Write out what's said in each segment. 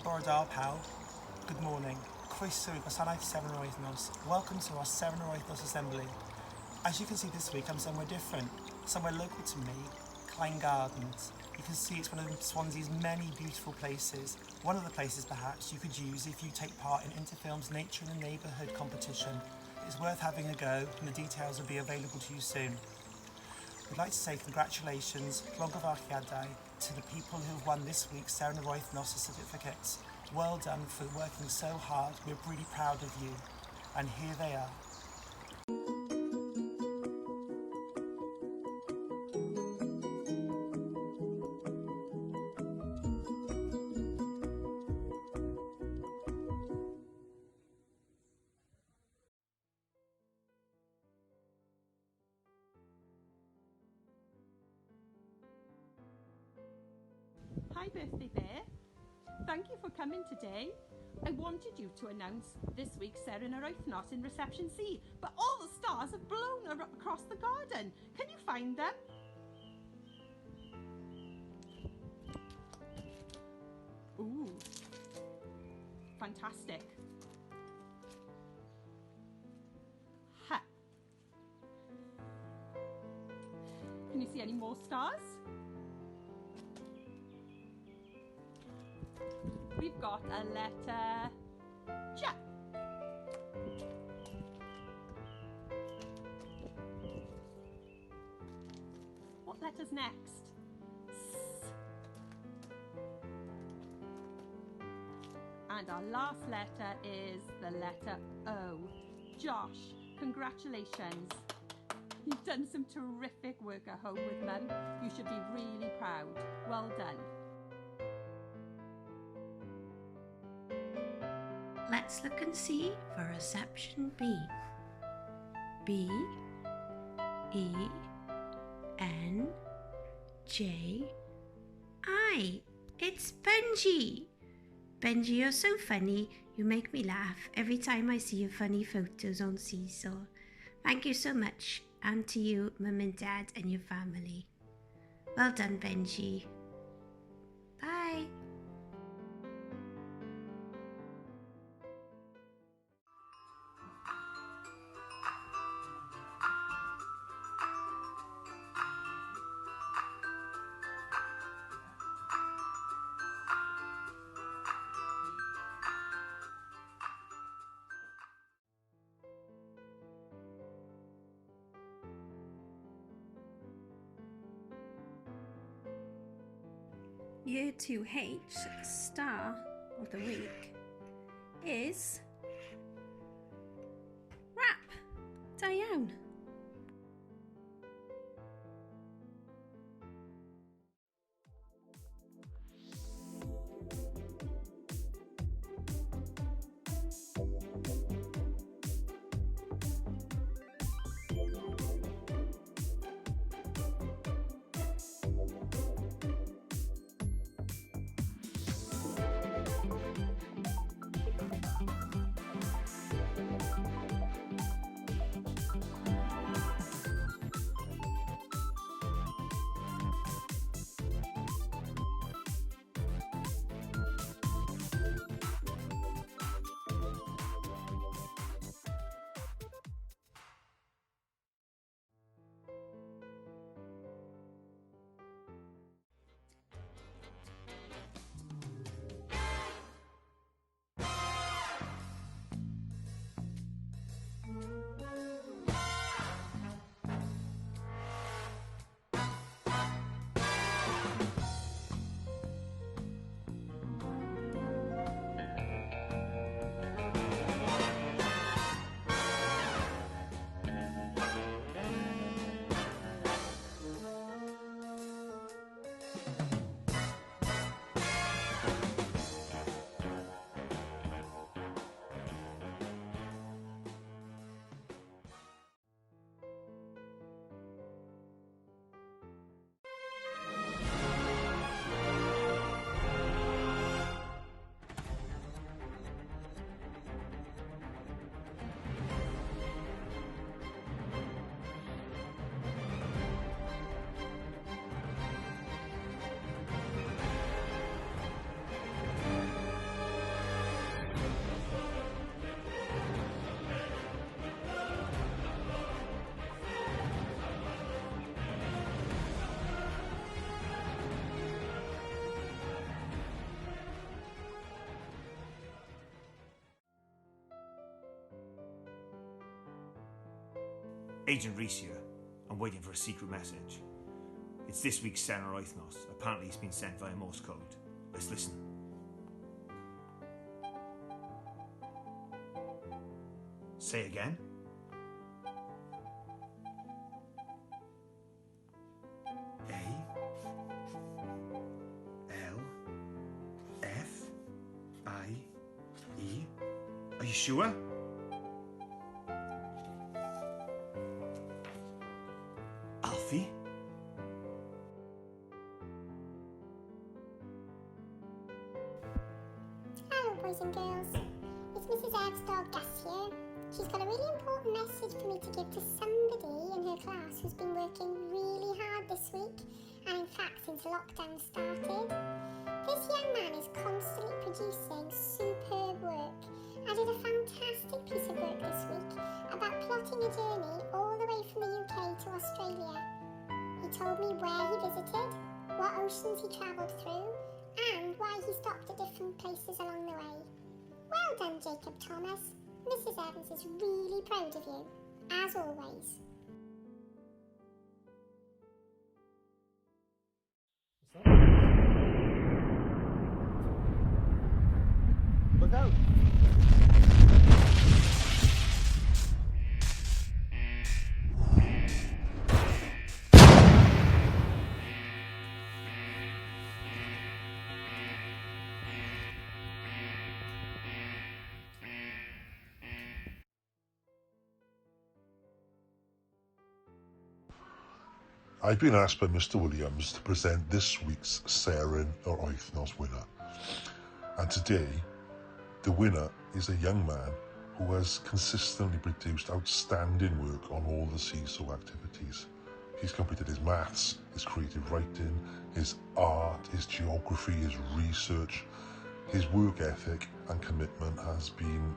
Bore da pawb. Good morning. Croeso i Gwasanaeth Sefn yr Wythnos. Welcome to our Sefn yr Wythnos Assembly. As you can see this week, I'm somewhere different, somewhere local to me, Klein Gardens. You can see it's one of Swansea's many beautiful places. One of the places perhaps you could use if you take part in Interfilm's Nature in the Neighbourhood competition. It's worth having a go and the details will be available to you soon. We'd like to say congratulations, llongyfarchiadau, to the people who have won this week's Sefn yr Wythnos certificates. Well done for working so hard, we're really proud of you. And here they are. Hi Birthday Bear, thank you for coming today. I wanted you to announce this week's Sefn yr Wythnos in Reception C, but all the stars have blown across the garden. Can you find them? Ooh, fantastic. Ha. Can you see any more stars? We've got a letter J. What letter's next? S. And our last letter is the letter O. Josh, congratulations. You've done some terrific work at home with Mum. You should be really proud. Well done. Let's look and see for reception B. B, E, N, J, I. It's Benji. Benji, you're so funny. You make me laugh every time I see your funny photos on Seesaw. Thank you so much, and to you, Mum and Dad, and your family. Well done, Benji. Bye. Year 2H star of the week is Rap. Diane. Agent Reese here. I'm waiting for a secret message. It's this week's Serenor Wythnos. Apparently it's been sent via Morse code. Let's listen. Say again. A-L-F-I-E. Are you sure? Alfie? Hello, boys and girls. It's Mrs. Ev's dog, Gus here. She's got a really important message for me to give to somebody in her class who's been working really hard this week, and in fact since lockdown started. This young man is constantly producing superb work. I did a fantastic piece of work this week about plotting a journey all the way from the UK to Australia. He told me where he visited, what oceans he travelled through, and why he stopped at different places along the way. Well done, Jacob Thomas. Mrs. Evans is really proud of you, as always. Look out! I've been asked by Mr. Williams to present this week's Seren yr Wythnos winner. And today, the winner is a young man who has consistently produced outstanding work on all the seesaw activities. He's completed his maths, his creative writing, his art, his geography, his research. His work ethic and commitment has been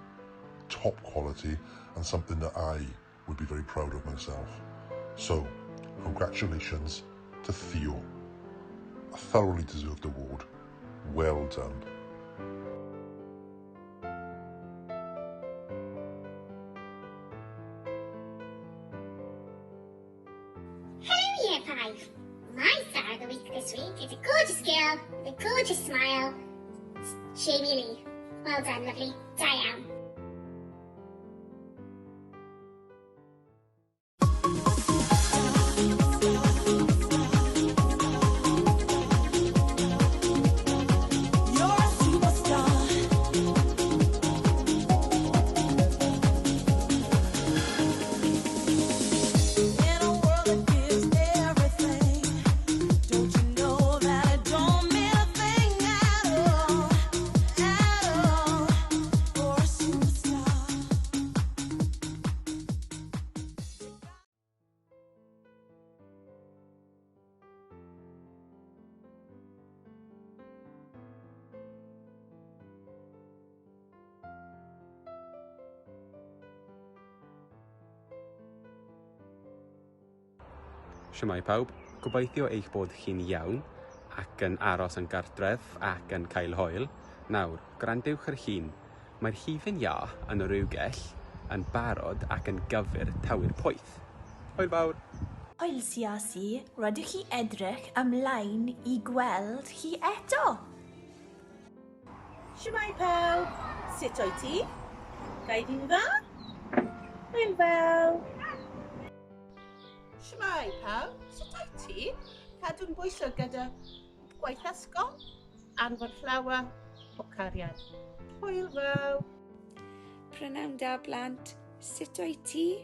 top quality and something that I would be very proud of myself. So, congratulations to Theo. A thoroughly deserved award. Well done. Hello, Year 5. My star of the week this week is a gorgeous girl with a gorgeous smile. It's Jamie Lee. Well done, lovely Diane. Shwmae pawb, gobeithio eich bod chi'n iawn ac yn aros yn gartref ac yn cael hwyl. Nawr, gwrandiwch yr llun. Mae'r hufen iâ yn yr rywgell yn barod ac yn gyfer tawyr poeth. Hwyl fawr! Hwyl Siasi, rydych chi edrych ymlaen I gweld hi eto. Shwmae pawb, sut o'i ti? Gaid i'n dda? Hwyl fawr! Shwmae pawb, sut o'i ti? Cadw'n bwysig gyda gwaith ysgol, anfon llawer o cariad. Hwyl fawr! Prynawn da blant, sut o'i ti?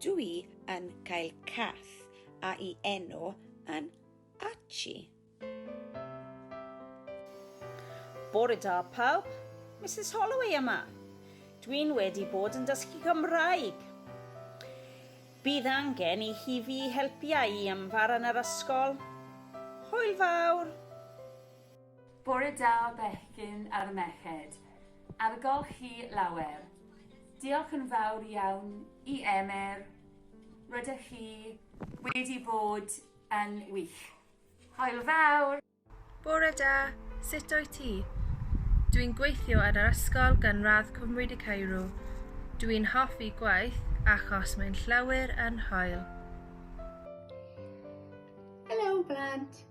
Dwi yn cael cath a I enw yn Archie. Bore da pawb, Mrs Holloway yma. Dwi'n wedi bod yn dysgu Cymraeg. Bydd angen I hi fi helpiau I ymfar yn yr ysgol. Hwyl fawr! Bore da bechgyn ar y merched. Argol chi lawer. Diolch yn fawr iawn I Emer. Rydych chi wedi bod yn wych. Hwyl fawr! Bore da, sut o'i ti? Dwi'n gweithio yn yr ysgol gynradd Cymru de Cairo. Dwi'n hoffi gwaith achos mae'n llawer yn hael. Helo blant,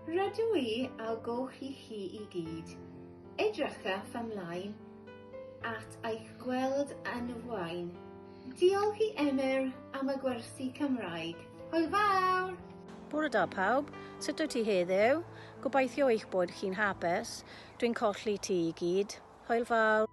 rydw i algoch i chi i gyd. Edrychaf ymlaen at eich gweld yn y wain. Diolch i Emyr am y gwersi Cymraeg. Hwyl fawr! Bore da pawb, sut wyt ti heddiw? Gobeithio eich bod chi'n hapus. Dwi'n colli ti i gyd. Hwyl fawr!